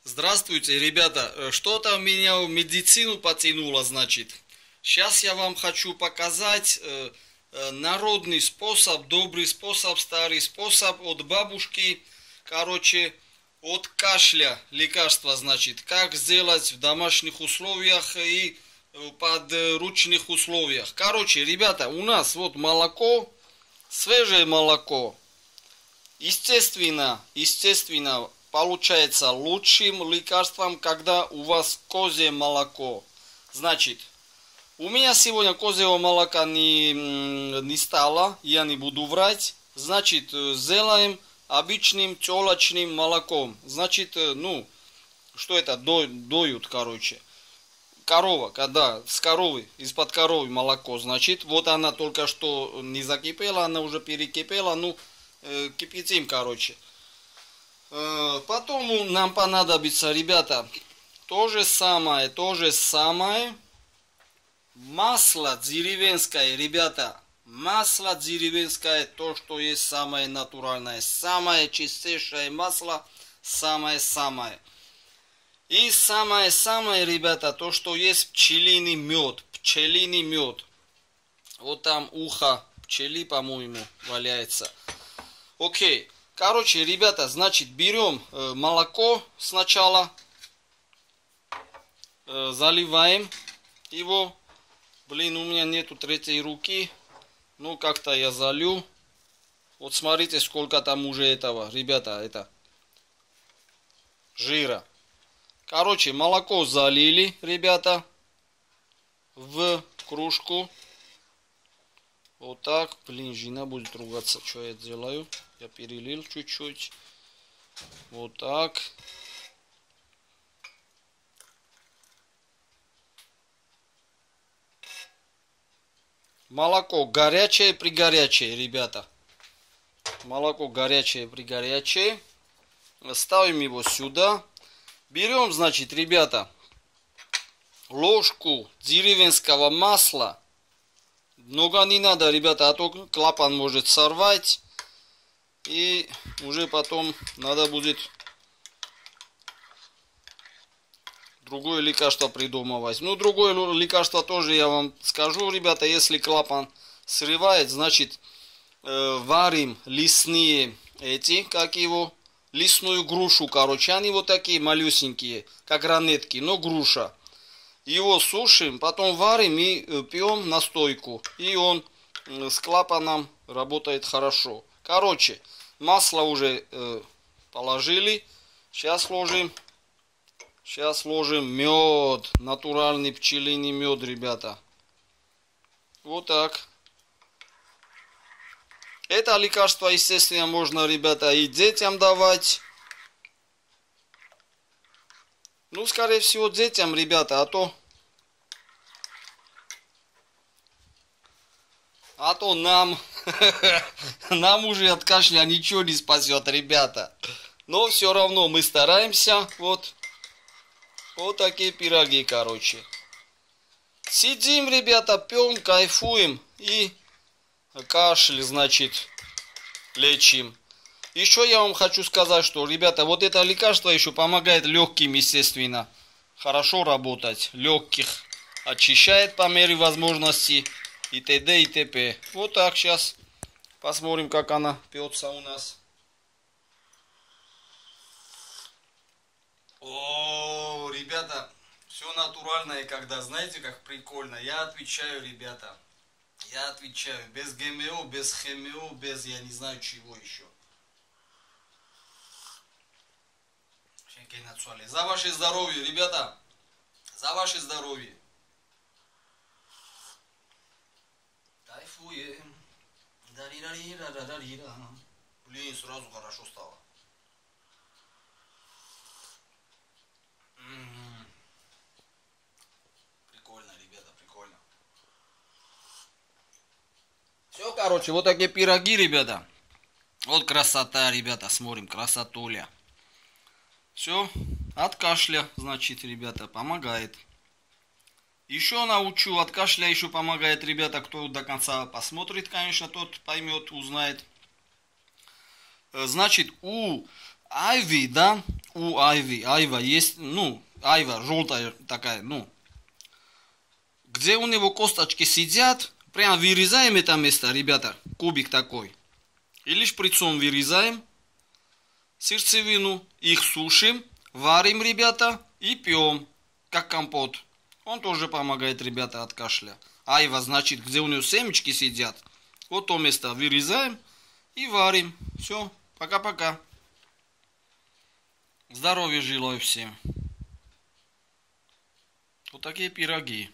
Здравствуйте, ребята. Что-то меня в медицину потянуло, значит. Сейчас я вам хочу показать народный способ, добрый способ, старый способ от бабушки. Короче, от кашля лекарства, значит. Как сделать в домашних условиях и подручных условиях. Короче, ребята, у нас вот молоко, свежее молоко. Естественно, получается лучшим лекарством, когда у вас козье молоко. Значит, у меня сегодня козьего молока не стало, я не буду врать. Значит, сделаем обычным телочным молоком. Значит, что это, доют, короче. Корова, когда с коровы, из-под коровы молоко, значит, вот она только что не закипела, она уже перекипела, кипятим, короче. Потом нам понадобится, ребята, то же самое, масло деревенское, ребята, масло деревенское, то, что есть самое натуральное, самое чистейшее масло, самое-самое. И самое-самое, ребята, то, что есть пчелиный мед. Вот там ухо пчели, по-моему, валяется. Окей. Короче, ребята, значит, берем молоко сначала, заливаем его. Блин, у меня нету третьей руки. Как-то я залью. Вот смотрите, сколько там уже этого, ребята, это жира. Короче, молоко залили, ребята, в кружку. Вот так. Блин, жена будет ругаться, что я делаю. Я перелил чуть-чуть. Вот так. Молоко горячее-пригорячее, ребята. Молоко горячее-пригорячее. Ставим его сюда. Берем, значит, ребята, ложку деревенского масла. Много не надо, ребята, а то клапан может сорвать. И уже потом надо будет другое лекарство придумывать. Другое лекарство тоже я вам скажу, ребята. Если клапан срывает, значит, варим лесные лесную грушу, короче. Они вот такие малюсенькие, как ранетки, но груша. Его сушим, потом варим и пьем настойку. И он с клапаном работает хорошо. Короче, масло уже положили. Сейчас ложим мед. Натуральный пчелиный мед, ребята. Вот так. Это лекарство, естественно, можно, ребята, и детям давать. Скорее всего, детям, ребята, а то нам уже от кашля ничего не спасет, ребята. Но все равно мы стараемся. Вот такие пироги, короче. Сидим, ребята, пьем, кайфуем и кашель, значит, лечим. Еще я вам хочу сказать, что, ребята, вот это лекарство еще помогает легким, естественно, хорошо работать. Легких очищает по мере возможности и т.д. и т.п. Вот так, сейчас посмотрим, как она пьется у нас. О, ребята, все натуральное, когда, знаете, как прикольно. Я отвечаю, ребята, без ГМО, без ХМО, без я не знаю чего еще. За ваше здоровье, ребята. За ваше здоровье. Кайфуем. Блин, сразу хорошо стало. Прикольно, ребята, прикольно. Все, короче, вот такие пироги, ребята. Вот красота, ребята, смотрим, красотуля. Все, от кашля, значит, ребята, помогает. Еще научу, от кашля еще помогает, ребята, кто до конца посмотрит, конечно, тот поймет, узнает. Значит, у айви, да, у айвы. Айва есть, айва желтая такая, где у него косточки сидят, прям вырезаем это место, ребята, кубик такой. И лишь прицом вырезаем сердцевину, их сушим, варим, ребята, и пьем, как компот. Он тоже помогает, ребята, от кашля. Айва, значит, где у него семечки сидят, вот то место вырезаем и варим. Все, пока-пока. Здоровья желаю всем. Вот такие пироги.